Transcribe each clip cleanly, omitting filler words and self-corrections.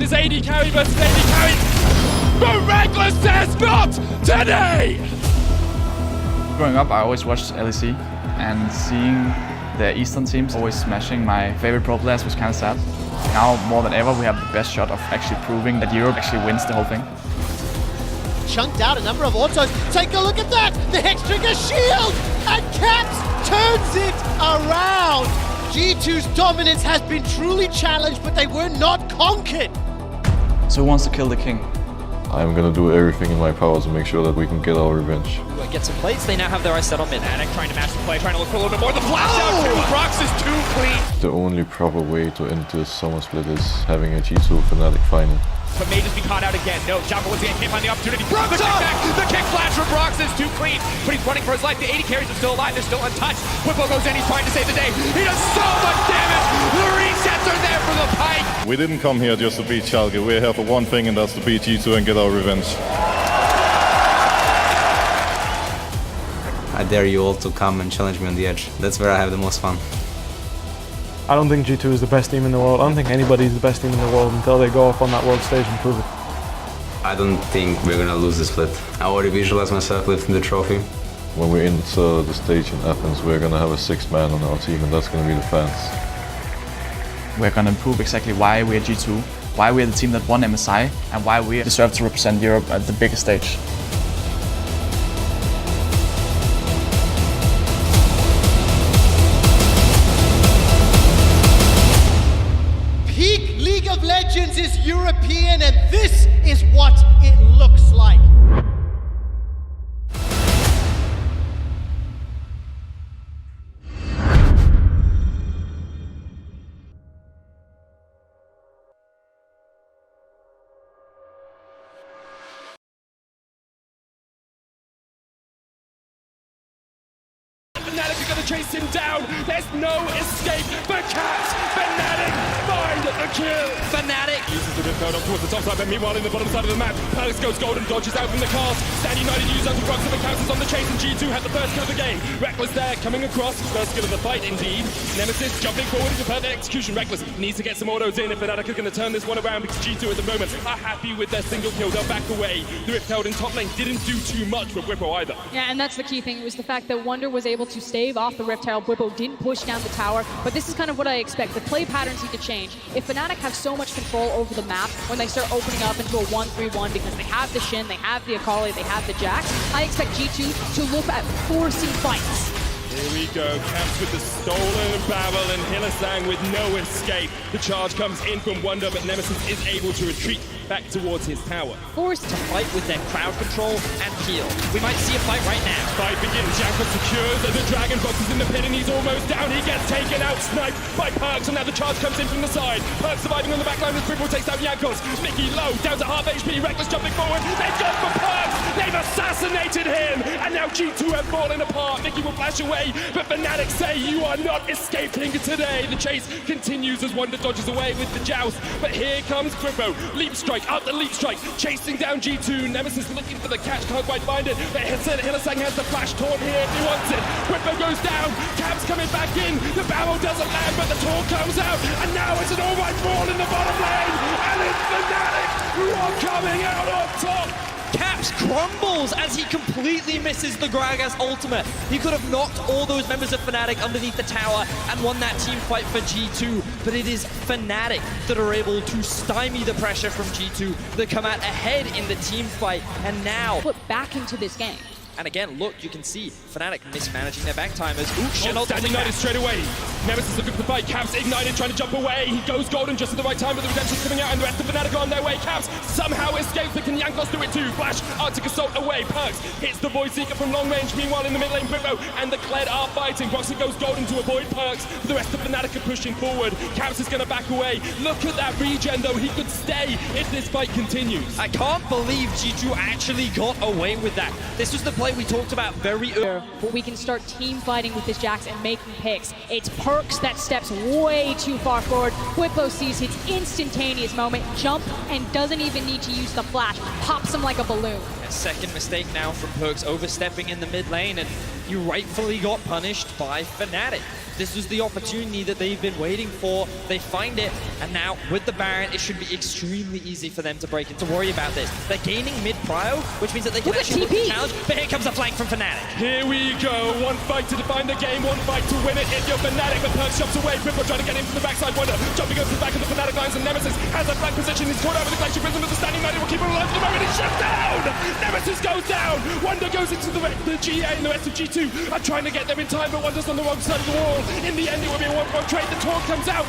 is AD carry versus AD carry. But Reckless says not today! Growing up, I always watched LEC, and seeing the Eastern teams always smashing my favorite pro players was kind of sad. Now, more than ever, we have the best shot of actually proving that Europe actually wins the whole thing. Chunked out a number of autos. Take a look at that! The Hex Trigger shield! And Caps turns it around! G2's dominance has been truly challenged, but they were not conquered! So who wants to kill the king? I'm gonna do everything in my power to make sure that we can get our revenge. Get some plates, they now have their eyes set on mid. Fnatic trying to match the play, trying to look for a little bit more. The flash out too! Prox is too clean! The only proper way to end this summer split is having a G2 Fnatic final. But may just be caught out again. No, Jumbo once again can't find the opportunity. The kick back, the kick flash from Brox is too clean, but he's running for his life. The 80 carries are still alive, they're still untouched. Whippo goes in, he's trying to save the day. He does so much damage. The resets are there for the Pike. We didn't come here just to beat Schalke. We're here for one thing, and that's to beat G2 and get our revenge. I dare you all to come and challenge me on the edge. That's where I have the most fun. I don't think G2 is the best team in the world. I don't think anybody is the best team in the world until they go up on that world stage and prove it. I don't think we're gonna lose this split. I already visualize myself lifting the trophy. When we enter the stage in Athens, we're gonna have a 6th man on our team, and that's gonna be the fans. We're gonna prove exactly why we're G2, why we're the team that won MSI, and why we deserve to represent Europe at the biggest stage. Peak League of Legends is European, and this is what it looks like. Fnatic are gonna chase him down. There's no escape for Caps. Fnatic find the kill. Fnatic Uses the rip code up towards the top side, but meanwhile in the bottom side of the map, Perks goes golden, dodges out from the cast. Stand United use onto Prox, the Caps is on the chase, and G2 had the first kill of the game. Reckless there, coming across, first kill of the fight indeed. Nemesis jumping forward into perfect execution. Reckless needs to get some autos in if Fnatic are gonna turn this one around, because G2 at the moment are happy with their single kill. They'll back away. The rip code in top lane didn't do too much with Whippo either. Yeah, and that's the key thing, was the fact that Wonder was able to stave off the Rift Herald. Whippo didn't push down the tower, but this is kind of what I expect. The play patterns need to change. If Fnatic have so much control over the map when they start opening up into a 1-3-1 because they have the Shin, they have the Akali, they have the Jax, I expect G2 to look at forcing fights. Here we go, Caps with the stolen barrel and Hylissang with no escape. The charge comes in from Wonder, but Nemesis is able to retreat back towards his tower. forced to fight with their crowd control and heal. We might see a fight right now. Fight begins, Jankos secures, the Dragon Box is in the pit and he's almost down. He gets taken out, sniped by Perks, and now the charge comes in from the side. Perks surviving on the back line as Cripple takes down Jankos. Mickey low, down to half HP, Reckless jumping forward. They've gone for Perks, they've assassinated him, and now G2 have fallen apart. Mickey will flash away, but Fnatic say you are not escaping today. The chase continues as Wonder dodges away with the joust, but here comes Crippo. Leap strike, out the leap strike, chasing down G2. Nemesis looking for the catch, can't quite find it. But Hylissang has the flash taunt here if he wants it. Crippo goes down, Caps coming back in. The barrel doesn't land, but the taunt comes out, and now it's an all-right brawl in the bottom lane, and it's Fnatic who are coming out on top. Caps crumbles as he completely misses the Gragas ultimate. He could have knocked all those members of Fnatic underneath the tower and won that team fight for G2, but it is Fnatic that are able to stymie the pressure from G2, that come out ahead in the team fight, and now Put back into this game. and again, look, you can see Fnatic mismanaging their back timers. Ooh, shit, Standing United straight away. Nemesis looking for the fight. Caps ignited, trying to jump away. He goes golden just at the right time, but the redemption's coming out, and the rest of Fnatic are on their way. Caps somehow escapes, but can Jankos do it too? Flash, Arctic Assault away. Perks hits the Void Seeker from long range. Meanwhile, in the mid lane, Brippo and the Kled are fighting. Roxy goes golden to avoid Perks. The rest of Fnatic are pushing forward. Caps is going to back away. Look at that regen, though. He could stay if this fight continues. I can't believe G2 actually got away with that. This was the play we talked about very early. But we can start team fighting with this Jax and making picks. It's Perks that steps way too far forward. Whippo sees his instantaneous moment, jump, and doesn't even need to use the flash. Pops him like a balloon. A second mistake now from Perks overstepping in the mid lane, and you rightfully got punished by Fnatic. This was the opportunity that they've been waiting for. They find it, and now with the Baron, it should be extremely easy for them to break it, to worry about this. They're gaining mid-prio, which means that they can actually look to challenge, but here comes a flank from Fnatic. Here we go, one fight to define the game, one fight to win it. If you're Fnatic, but Perks jumps away. Ripple trying to get in from the backside, Wonder jumping over the back of the Fnatic lines, and Nemesis has a flank position. He's caught out with the Glacier Prism as a standing knight. He will keep him alive for the moment. He's shut down! Nemesis goes down! Wonder goes into the GA, and the rest of G2 are trying to get them in time, but Wonder's on the wrong side of the wall. In the end, it will be a 1-1 trade. The taunt comes out.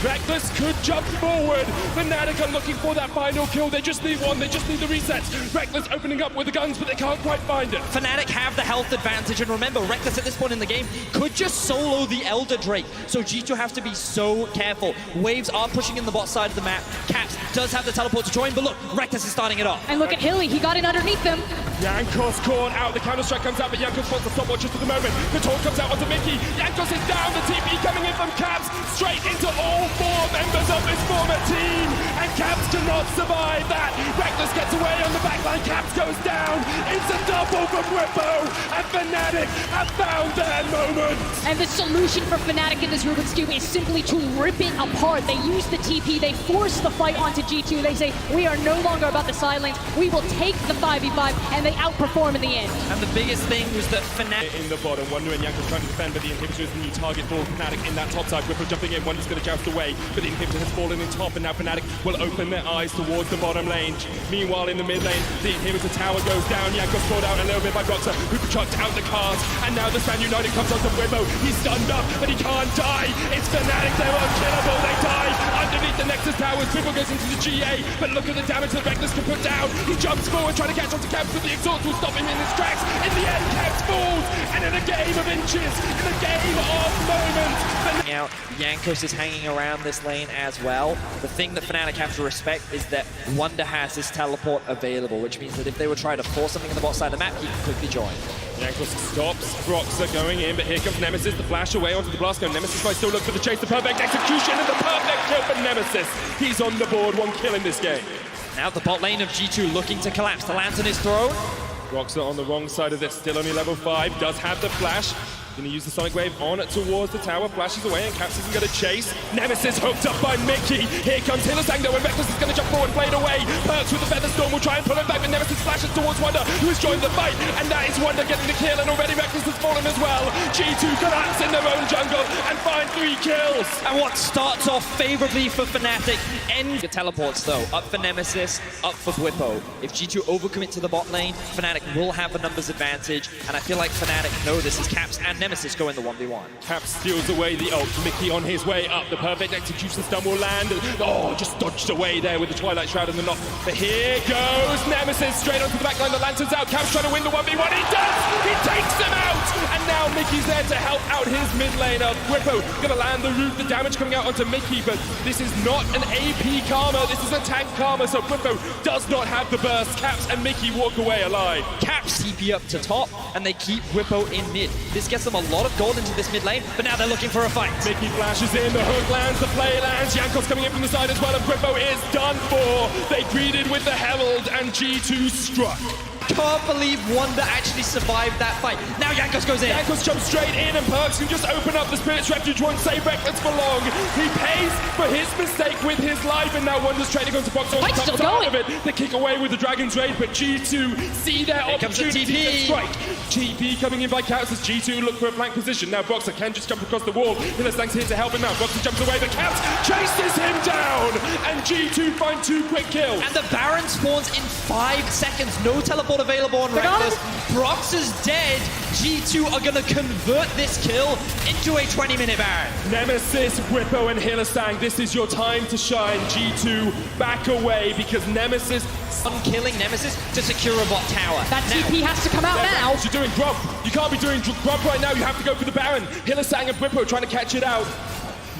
Reckless could jump forward. Fnatic are looking for that final kill. They just need one. They just need the resets. Reckless opening up with the guns, but they can't quite find it. Fnatic have the health advantage, and remember, Reckless at this point in the game could just solo the Elder Drake. So G2 have to be so careful. Waves are pushing in the bot side of the map. Caps does have the teleport to join, but look, Reckless is starting it off. And look at Hilly, he got in underneath them. Jankos caught out. The counter-strike comes out, but Jankos wants the stopwatch just at the moment. The taunt comes out onto Mickey. Jankos is down. The TP coming in from Caps straight into all 4 members of his former team, and Caps cannot survive that. Reckless gets away on the backline. Caps goes down. It's a double from Whippo, and Fnatic have found their moment. And the solution for Fnatic in this Rubik's Cube is simply to rip it apart. They use the TP, they force the fight onto G2. They say, we are no longer about the side lanes. We will take the 5v5, and they outperform in the end. And the biggest thing was that Fnatic In the bottom, Wonder and Jankos trying to defend, but the inhibitor is the new target for Fnatic in that top side. Whippo jumping in, Wonder's going to joust away, but the inhibitor has fallen in top, and now Fnatic will open their eyes towards the bottom lane. Meanwhile, in the mid lane, the inhibitor tower goes down. Jankos caught out a little bit by Boxer, who chucked out the cards, and now the Stand United comes onto Whippo. He's stunned up, but he can't die. It's Fnatic, they're unkillable. They die underneath the Nexus towers. Whippo goes into the GA, but look at the damage that Reckless can put down. He jumps forward, trying to catch onto Caps, but the exhaust will stop him in his tracks. In the end, Caps falls, and in a game of inches, in a game of moments, out, Jankos is hanging around this lane as well. The thing that Fnatic have to respect is that Wonder has his teleport available, which means that if they were trying to force something on the bot side of the map, he can quickly join. Jankos stops, Broxer going in, but here comes Nemesis, the flash away onto the blast cone. Nemesis might still look for the chase, the perfect execution, and the perfect kill for Nemesis. He's on the board, 1 kill in this game. Now the bot lane of G2 looking to collapse. The lantern is thrown. Broxer on the wrong side of this, still only level 5, does have the flash. Gonna use the Sonic Wave on towards the tower, flashes away, and Caps isn't gonna chase. Nemesis hooked up by Mickey. Here comes Hillesang though, and Reckless is gonna jump forward, play it away. Perks with the Feather Storm will try and pull him back, but Nemesis flashes towards Wonder, who has joined the fight, and that is Wonder getting the kill, and already Reckless has fallen as well. G2 collapse in their own jungle and find 3 kills. And what starts off favorably for Fnatic ends the teleports though. Up for Nemesis, up for Whippo. If G2 overcommit to the bot lane, Fnatic will have a numbers advantage, and I feel like Fnatic know this as Caps and Nemesis go in the 1v1. Caps steals away the ult. Mickey on his way up. The perfect execution stun will land. Oh, just dodged away there with the Twilight Shroud and the knock. But here goes Nemesis straight onto the backline. The lantern's out. Caps trying to win the 1v1. He does! He takes him out! And now Mickey's there to help out his mid laner. Whippo gonna land the root. The damage coming out onto Mickey, but this is not an AP Karma. This is a tank Karma, so Whippo does not have the burst. Caps and Mickey walk away alive. Caps TP up to top, and they keep Whippo in mid. This gets them a lot of gold into this mid lane, but now they're looking for a fight. Mickey flashes in, the hook lands, the play lands. Jankos coming in from the side as well, and Whippo is done for. They greeted with the Herald, and G2 struck. Can't believe Wonder actually survived that fight. Now Jankos goes in. Jankos jumps straight in, and Perks can just open up. The Spirit's Refuge won't save Reckless for long. He pays for his mistake with his life, and now Wonder's trading onto Box on the top side of it. They kick away with the Dragon's Raid, but G2 see their opportunity to strike. TP coming in by Caps as G2 look for a flank position. Now Boxer can just jump across the wall. Hillesang's here to help him out. Boxer jumps away, but Caps chases him down, and G2 find 2 quick kills. And the Baron spawns in 5 seconds. No teleport available on Reckless. Brox is dead. G2 are going to convert this kill into a 20-minute Baron. Nemesis, Whippo, and Hillesang, this is your time to shine. G2 back away because Nemesis killing Nemesis to secure a bot tower. That TP has to come out now. You're doing Grump. You can't be doing Grump right now. You have to go for the Baron. Hillesang and Whippo trying to catch it out.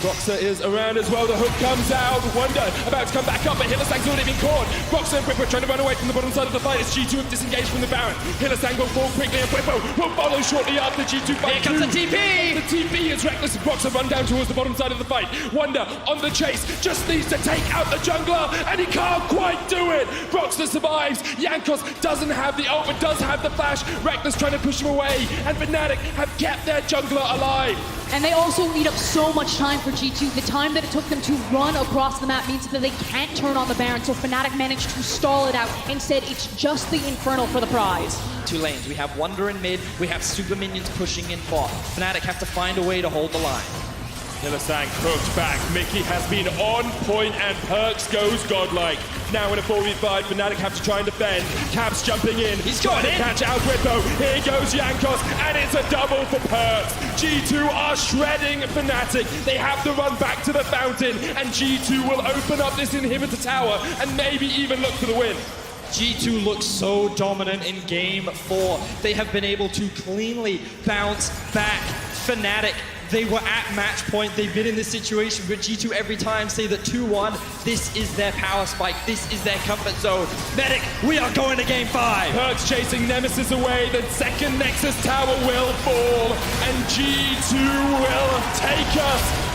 Boxer is around as well. The hook comes out. Wonder about to come back up, but Hillesang's already been caught. Boxer and Whippo trying to run away from the bottom side of the fight as G2 have disengaged from the Baron. Hillesang will fall quickly, and Whippo will follow shortly after G2 fight. Here comes the TP! The TP is Reckless and Broxer run down towards the bottom side of the fight. Wonder on the chase, just needs to take out the jungler, and he can't quite do it. Broxer survives. Jankos doesn't have the ult, but does have the flash. Reckless trying to push him away, and Fnatic have kept their jungler alive. And they also eat up so much time for G2. The time that it took them to run across the map means that they can't turn on the Baron, so Fnatic managed to stall it out. Instead, it's just the Infernal for the prize. 2 lanes. We have Wonder in mid, we have super minions pushing in bot. Fnatic have to find a way to hold the line. Hylissang cooked back. Mickey has been on point, and Perks goes godlike. Now in a 4v5, Fnatic have to try and defend. Caps jumping in. He's trying got to it. catch Alfred though. Here goes Jankos, and it's a double for Perks. G2 are shredding Fnatic. They have to run back to the fountain, and G2 will open up this inhibitor tower and maybe even look for the win. G2 looks so dominant in game 4. They have been able to cleanly bounce back. Fnatic, they were at match point. They've been in this situation, but G2 every time say that 2-1, this is their power spike. This is their comfort zone. Medic, we are going to game 5. Perks chasing Nemesis away. The second Nexus tower will fall, and G2 will take us